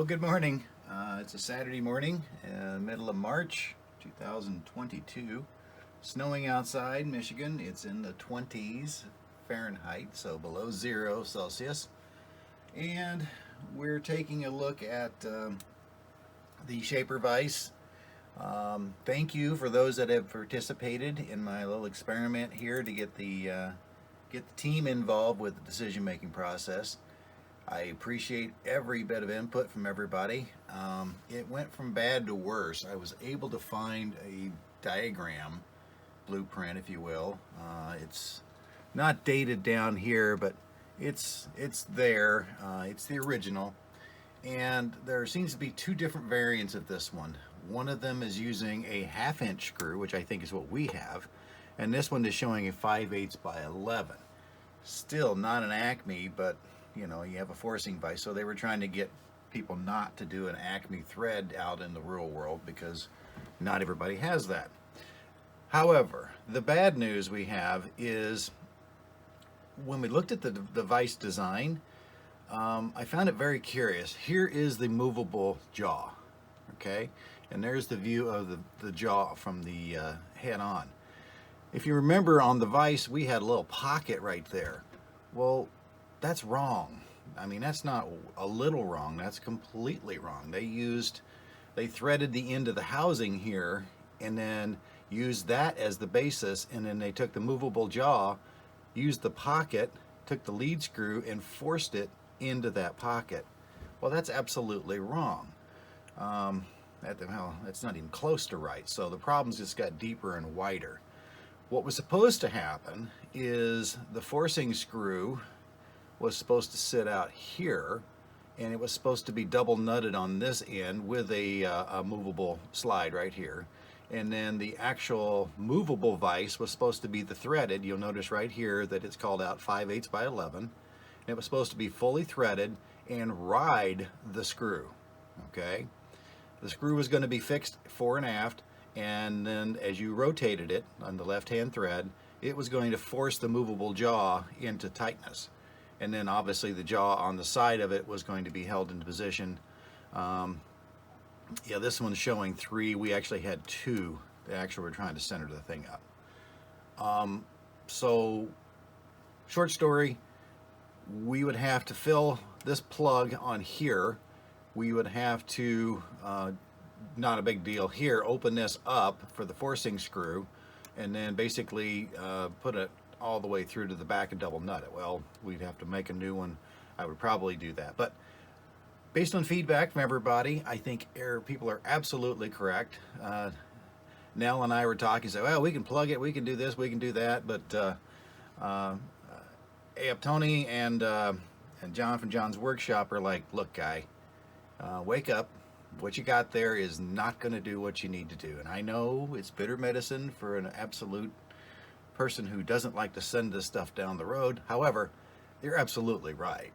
Well, good morning. It's a Saturday morning, middle of March 2022. Snowing outside Michigan. It's in the 20s Fahrenheit, so below 0 Celsius. And we're taking a look at the Shaper Vise. Thank you for those that have participated in my little experiment here to get the team involved with the decision-making process. I appreciate every bit of input from everybody. It went from bad to worse. I was able to find a diagram, blueprint if you will. It's not dated down here, but it's there. It's the original. And there seems to be two different variants of this one. One of them is using a 1/2" screw, which I think is what we have. And this one is showing a 5/8 by 11. Still not an Acme, but you know, you have a forcing vise, so they were trying to get people not to do an Acme thread out in the real world because not everybody has that. However, the bad news we have is when we looked at the vise design, I found it very curious. Here is the movable jaw, okay? And there's the view of the jaw from the head on. If you remember on the vise, we had a little pocket right there. Well, that's wrong. I mean, that's not a little wrong, that's completely wrong. They threaded the end of the housing here and then used that as the basis, and then they took the movable jaw, used the pocket, took the lead screw and forced it into that pocket. Well, that's absolutely wrong. That's not even close to right. So the problems just got deeper and wider. What was supposed to happen is the forcing screw was supposed to sit out here, and it was supposed to be double nutted on this end with a movable slide right here. And then the actual movable vise was supposed to be the threaded. You'll notice right here that it's called out 5/8 by 11. And it was supposed to be fully threaded and ride the screw, okay? The screw was going to be fixed fore and aft, and then as you rotated it on the left-hand thread, it was going to force the movable jaw into tightness. And then obviously the jaw on the side of it was going to be held into position. Yeah, this one's showing 3. We actually had 2. Actually, we're trying to center the thing up. So, short story, we would have to fill this plug on here. We would have to, not a big deal here, open this up for the forcing screw, and then basically put it all the way through to the back and double nut it. Well, we'd have to make a new one. I would probably do that. But based on feedback from everybody, I think people are absolutely correct. Nell and I were talking, said, well, we can plug it, we can do this, we can do that. But Eyup Tony and John from John's Workshop are like, look, guy, wake up. What you got there is not going to do what you need to do. And I know it's bitter medicine for an absolute person who doesn't like to send this stuff down the road. However, you're absolutely right.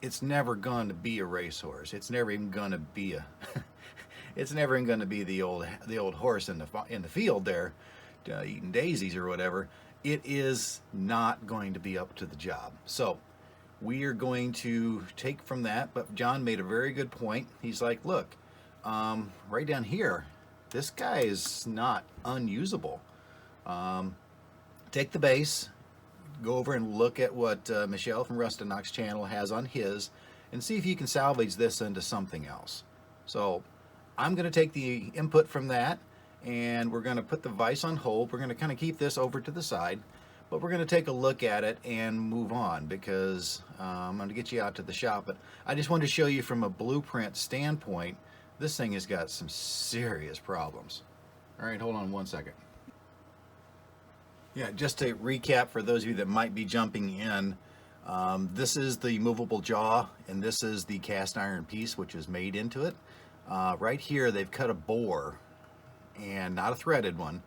It's never going to be a racehorse. It's never even going to be a it's never even going to be the old horse in the field there eating daisies or whatever. It is not going to be up to the job. So we are going to take from that. But John made a very good point. He's like, look, right down here, this guy is not unusable. Take the base, go over and look at what Michelle from Rustinox channel has on his, and see if you can salvage this into something else. So I'm going to take the input from that, and we're going to put the vise on hold. We're going to kind of keep this over to the side, but we're going to take a look at it and move on, because I'm going to get you out to the shop. But I just wanted to show you from a blueprint standpoint, this thing has got some serious problems. All right, hold on one second. Yeah, just to recap for those of you that might be jumping in, this is the movable jaw, and this is the cast iron piece which is made into it. Right here they've cut a bore, and not a threaded one.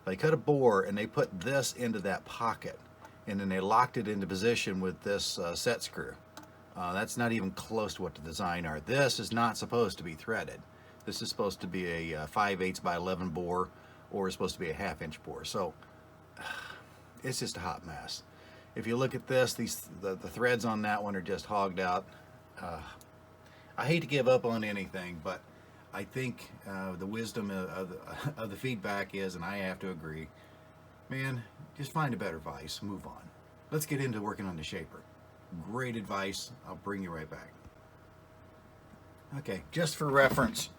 They cut a bore and they put this into that pocket, and then they locked it into position with this set screw. That's not even close to what the design are. This is not supposed to be threaded. This is supposed to be a 5/8 by 11 bore, or it's supposed to be a 1/2" bore. So it's just a hot mess. If you look at this, the threads on that one are just hogged out. I hate to give up on anything, but I think the wisdom of the feedback is, and I have to agree, man, just find a better vise, move on. Let's get into working on the Shaper. Great advice. I'll bring you right back. Okay, just for reference,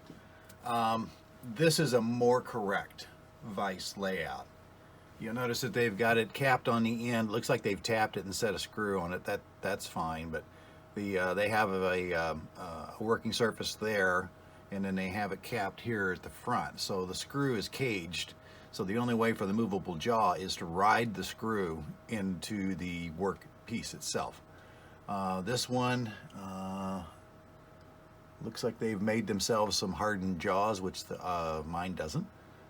this is a more correct vise layout. You'll notice that they've got it capped on the end. Looks like they've tapped it and set a screw on it. That's fine, but they have a working surface there, and then they have it capped here at the front. So the screw is caged. So the only way for the movable jaw is to ride the screw into the work piece itself. This one looks like they've made themselves some hardened jaws, which mine doesn't.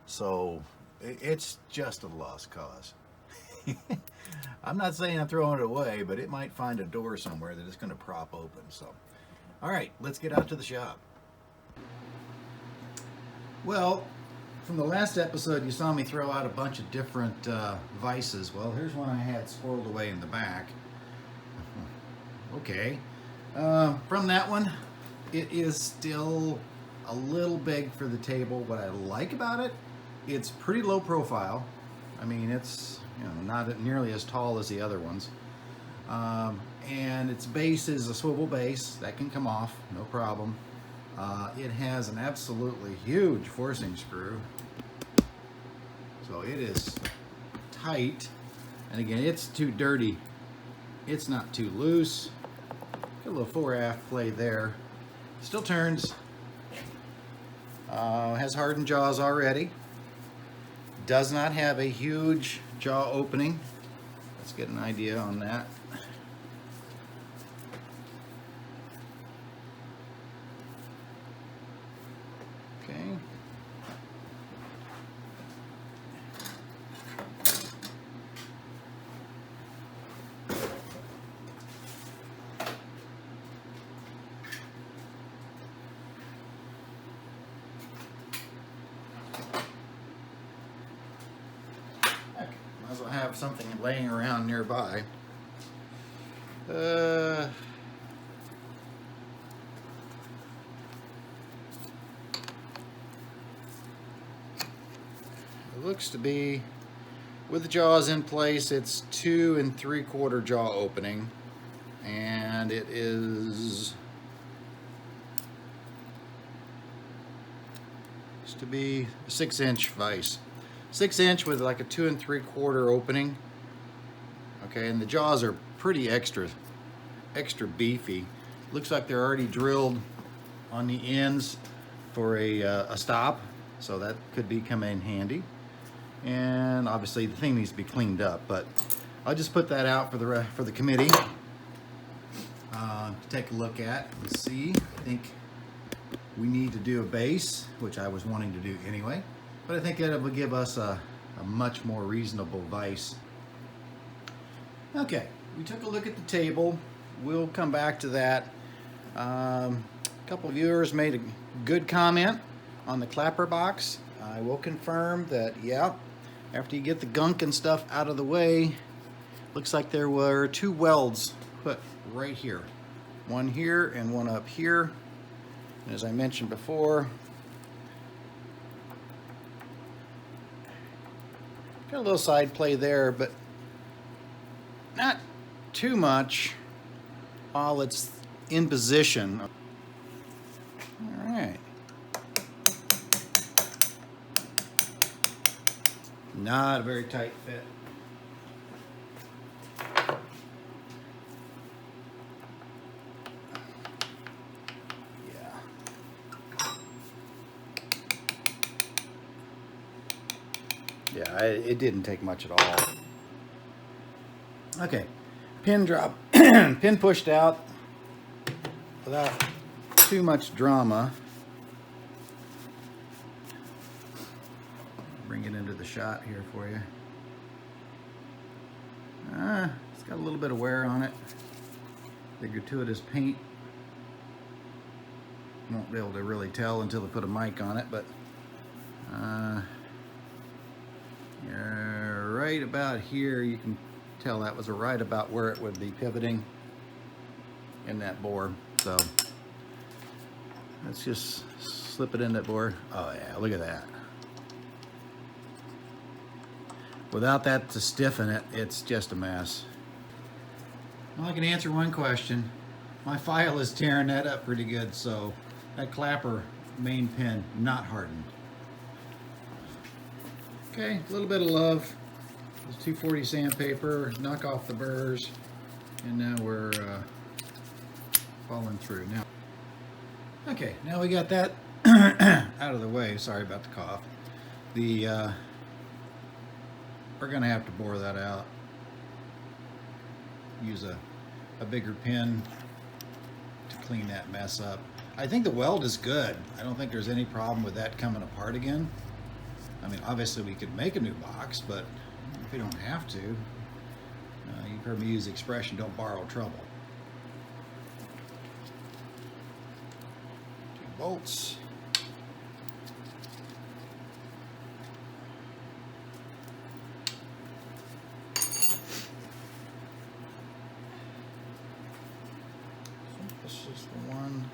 So it's just a lost cause. I'm not saying I'm throwing it away, but it might find a door somewhere that it's going to prop open. So, all right, let's get out to the shop. Well, from the last episode, you saw me throw out a bunch of different vices. Well, here's one I had squirreled away in the back. Okay. From that one, it is still a little big for the table. What I like about it, it's pretty low profile. I mean, it's not nearly as tall as the other ones. And its base is a swivel base. That can come off, no problem. It has an absolutely huge forcing screw. So it is tight. And again, it's too dirty. It's not too loose. Got a little fore-aft play there. Still turns. Has hardened jaws already. Does not have a huge jaw opening. Let's get an idea on that. Okay. Might as well have something laying around nearby. It looks to be, with the jaws in place, it's 2 3/4 jaw opening, and it is to be a 6-inch vise. 6-inch with like a 2 3/4 opening. Okay, and the jaws are pretty extra beefy. Looks like they're already drilled on the ends for a stop, so that could come in handy. And obviously the thing needs to be cleaned up, but I'll just put that out for the committee to take a look at and see. I think we need to do a base, which I was wanting to do anyway, but I think that will give us a much more reasonable vise. Okay, we took a look at the table. We'll come back to that. A couple of viewers made a good comment on the clapper box. I will confirm that, yeah, after you get the gunk and stuff out of the way, looks like there were 2 welds put right here. One here and one up here. And as I mentioned before, got a little side play there, but not too much while it's in position. All right. Not a very tight fit. Yeah, it didn't take much at all. Okay, pin drop, pin pushed out without too much drama. Bring it into the shot here for you. It's got a little bit of wear on it. The gratuitous paint. Won't be able to really tell until they put a mic on it, but right about here, you can tell that was right about where it would be pivoting in that bore. So Let's just slip it in that bore. Oh yeah, look at that. Without that to stiffen it, it's just a mess. Well, I can answer one question. My file is tearing that up pretty good, so that clapper main pin not hardened. Okay, a little bit of love. It's 240 sandpaper, knock off the burrs, and now we're following through. Now, okay, now we got that out of the way. Sorry about the cough. We're gonna have to bore that out. Use a bigger pin to clean that mess up. I think the weld is good. I don't think there's any problem with that coming apart again. I mean, obviously we could make a new box, but if we don't have to, you've heard me use the expression, don't borrow trouble. 2 bolts. This is the one.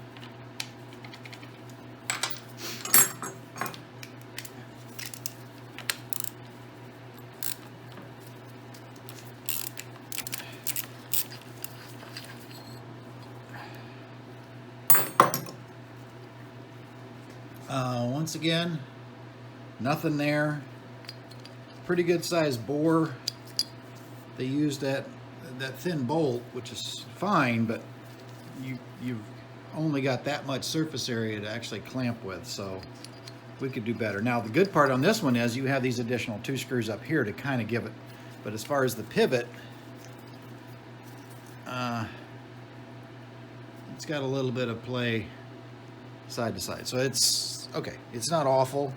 Once again, nothing there. Pretty good sized bore. They used that thin bolt, which is fine, but you've only got that much surface area to actually clamp with, so we could do better. Now the good part on this one is you have these additional 2 screws up here to kind of give it, but as far as the pivot, it's got a little bit of play side to side, so it's okay. It's not awful,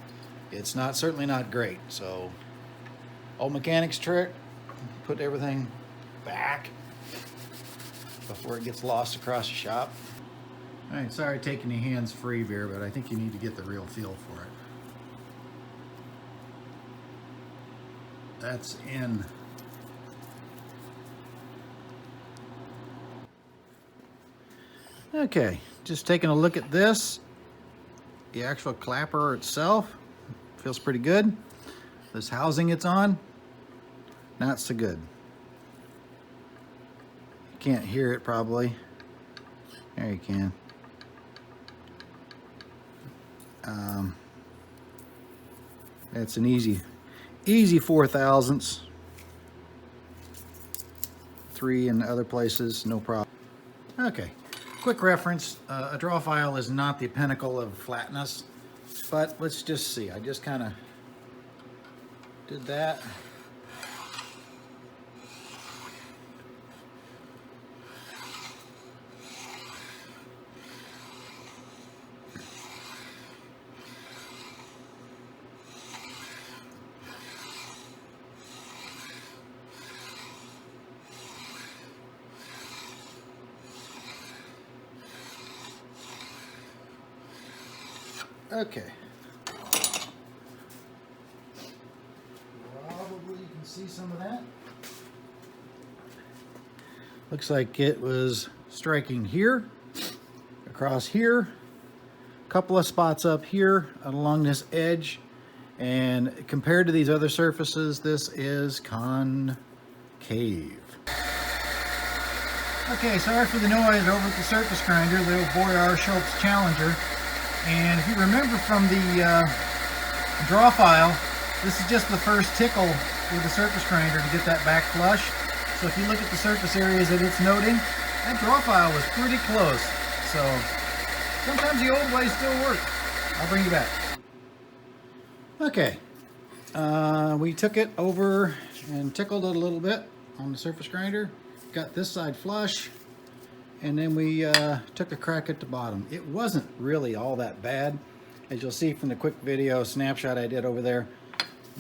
it's not certainly not great. So old mechanics trick, put everything back before it gets lost across the shop. All right, sorry taking your hands free here, but I think you need to get the real feel for it. That's in. Okay, just taking a look at this. The actual clapper itself feels pretty good. This housing it's on, not so good. You can't hear it probably. There you can. That's an easy 4/1000. 3 in other places, no problem. Okay. Quick reference, a draw file is not the pinnacle of flatness, but let's just see. I just kind of did that. Okay. Probably you can see some of that. Looks like it was striking here, across here, a couple of spots up here along this edge, and compared to these other surfaces, this is concave. Okay, sorry for the noise over at the surface grinder, the old Boyar Schultz Challenger. And if you remember from the draw file, this is just the first tickle with the surface grinder to get that back flush. So if you look at the surface areas that it's noting, that draw file was pretty close. So sometimes the old ways still work. I'll bring you back. Okay, we took it over and tickled it a little bit on the surface grinder. Got this side flush. And then we took a crack at the bottom. It wasn't really all that bad. As you'll see from the quick video snapshot I did over there,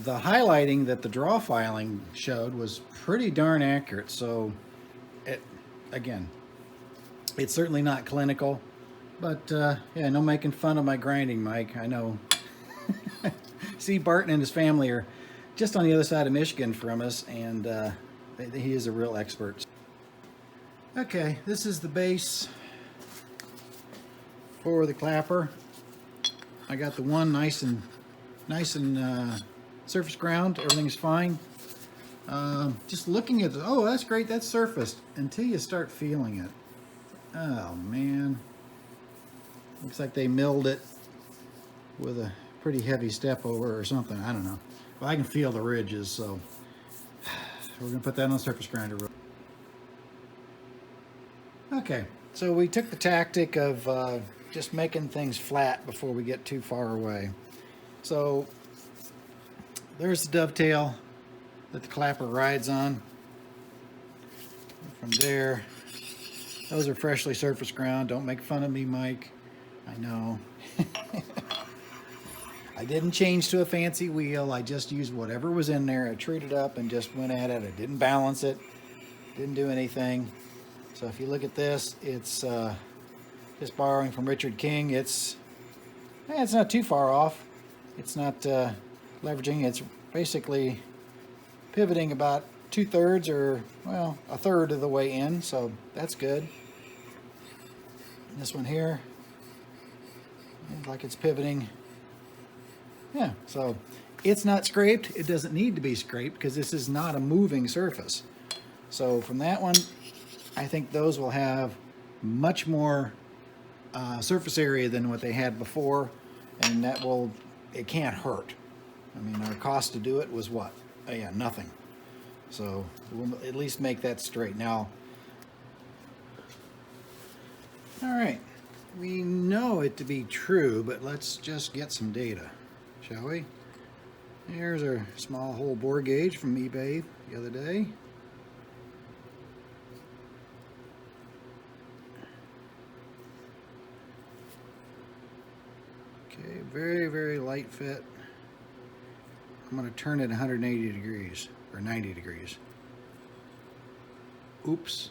the highlighting that the draw filing showed was pretty darn accurate. So, again, it's certainly not clinical. But, yeah, no making fun of my grinding, Mike. I know. Steve Barton and his family are just on the other side of Michigan from us, and he is a real expert. Okay, this is the base for the clapper. I got the one nice and surface ground. Everything's fine. Just looking at the, oh, that's great, that's surfaced, until you start feeling it. Oh man, looks like they milled it with a pretty heavy step over or something. I don't know. Well, I can feel the ridges, so we're gonna put that on the surface grinder. Okay, so we took the tactic of just making things flat before we get too far away. So there's the dovetail that the clapper rides on. From there, those are freshly surfaced ground. Don't make fun of me, Mike. I know. I didn't change to a fancy wheel. I just used whatever was in there. I treated up and just went at it. I didn't balance it. Didn't do anything. So if you look at this, it's just borrowing from Richard King. It's not too far off. It's not leveraging. It's basically pivoting about 2/3 or, well, 1/3 of the way in, so that's good. This one here, like it's pivoting. Yeah, so it's not scraped. It doesn't need to be scraped because this is not a moving surface. So from that one, I think those will have much more surface area than what they had before, and that will, it can't hurt. I mean, our cost to do it was what? Oh yeah, nothing. So we'll at least make that straight. Now, all right, we know it to be true, but let's just get some data, shall we? Here's our small hole bore gauge from eBay the other day. Okay, very, very light fit. I'm going to turn it 180 degrees or 90 degrees. Oops.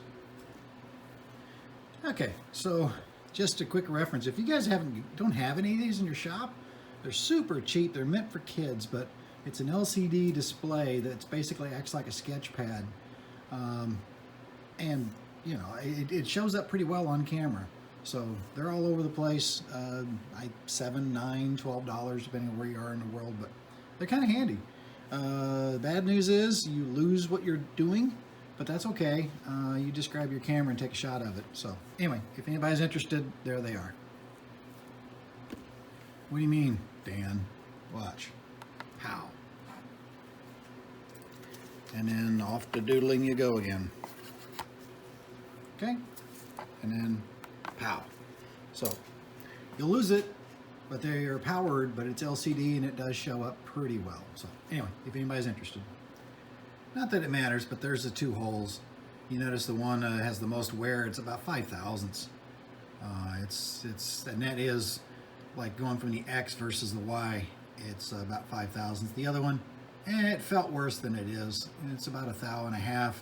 Okay, so just a quick reference. If you guys don't have any of these in your shop, they're super cheap. They're meant for kids, but it's an LCD display that's basically acts like a sketch pad. And you know, it shows up pretty well on camera. So they're all over the place. $7, $9, $12, depending on where you are in the world, but they're kind of handy. The bad news is you lose what you're doing, but that's okay. You just grab your camera and take a shot of it. So anyway, if anybody's interested, there they are. What do you mean, Dan? Watch. How? And then off to doodling you go again. Okay? And then pow. So you'll lose it, but they're powered, but it's LCD and it does show up pretty well. So anyway, if anybody's interested. Not that it matters, but there's the two holes. You notice the one has the most wear. It's about 5 thousandths. And that is like going from the X versus the Y. It's about 5 thousandths. The other one, it felt worse than it is. It's about 1.5 thou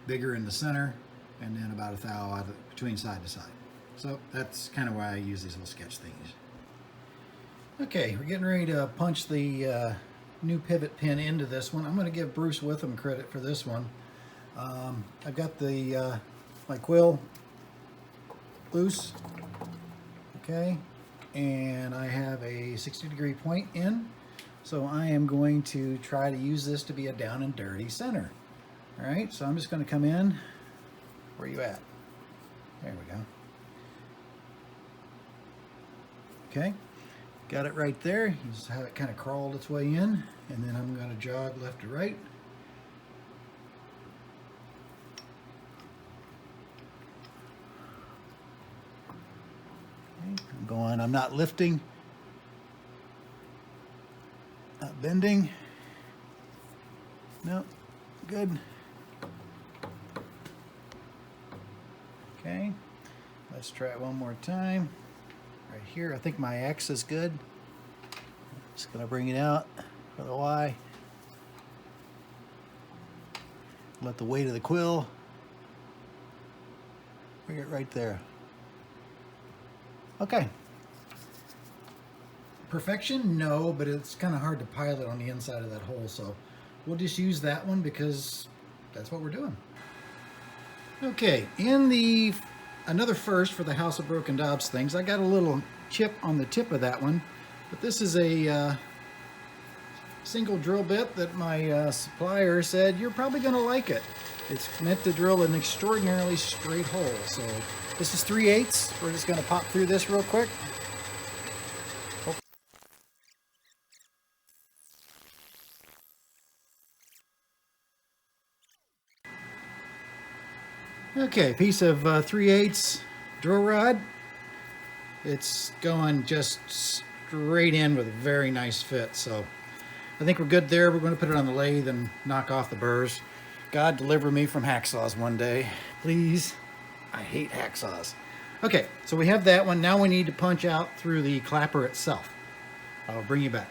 bigger in the center, and then about 1 thou between side to side. So that's kind of why I use these little sketch things. Okay, we're getting ready to punch the new pivot pin into this one. I'm going to give Bruce Witham credit for this one. I've got the my quill loose, okay, and I have a 60-degree point in, so I am going to try to use this to be a down and dirty center. All right, so I'm just going to come in. Where are you at? There we go. Okay, got it right there. You just have it kind of crawled its way in, and then I'm going to jog left to right. Okay, I'm going, I'm not lifting, not bending. Nope, good. Okay, let's try it one more time. Right here, I think my X is good. Just gonna bring it out for the Y. Let the weight of the quill bring it right there. Okay. Perfection? No, but it's kind of hard to pilot on the inside of that hole, so we'll just use that one because that's what we're doing. Okay, in the another first for the House of Broken Dobbs things. I got a little chip on the tip of that one, but this is a single drill bit that my supplier said, you're probably going to like it. It's meant to drill an extraordinarily straight hole. So this is 3/8. We're just going to pop through this real quick. Okay, piece of 3/8 drill rod. It's going just straight in with a very nice fit. So I think we're good there. We're going to put it on the lathe and knock off the burrs. God deliver me from hacksaws one day, please. I hate hacksaws. Okay, so we have that one. Now we need to punch out through the clapper itself. I'll bring you back.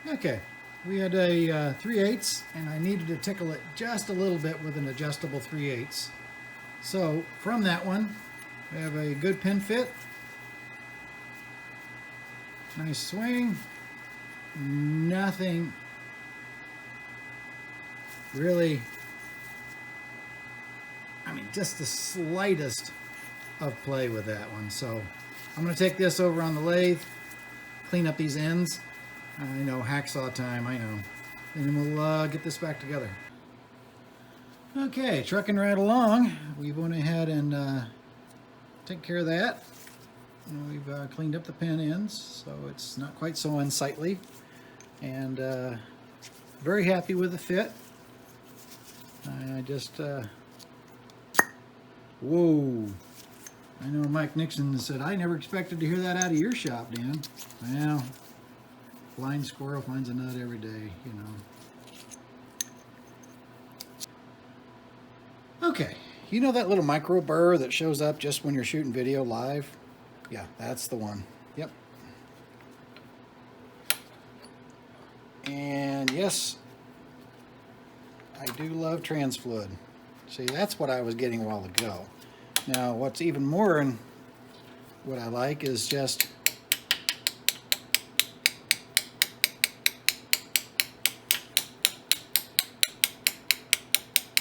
Okay, we had a 3/8 and I needed to tickle it just a little bit with an adjustable 3/8. So from that one, we have a good pin fit. Nice swing. Nothing really, I mean, just the slightest of play with that one. So I'm going to take this over on the lathe, clean up these ends. I know, hacksaw time, I know. And then we'll get this back together. Okay, trucking right along. We went ahead and take care of that. And we've cleaned up the pin ends, so it's not quite so unsightly. And very happy with the fit. I just, whoa. I know Mike Nixon said, I never expected to hear that out of your shop, Dan. Well, blind squirrel finds a nut every day, you know. Okay, you know that little micro burr that shows up just when you're shooting video live? Yeah, that's the one. Yep. And yes, I do love trans fluid. See, that's what I was getting a while ago. Now, what's even more and what I like is just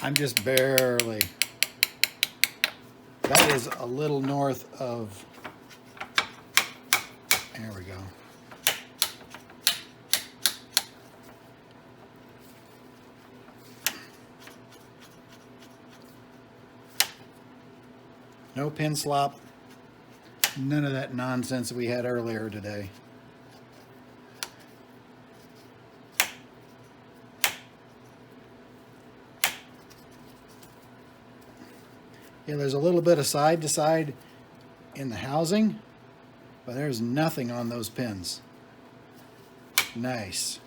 I'm just barely. That is a little north of, there we go. No pin slop. None of that nonsense we had earlier today. Yeah, there's a little bit of side to side in the housing, but there's nothing on those pins. Nice.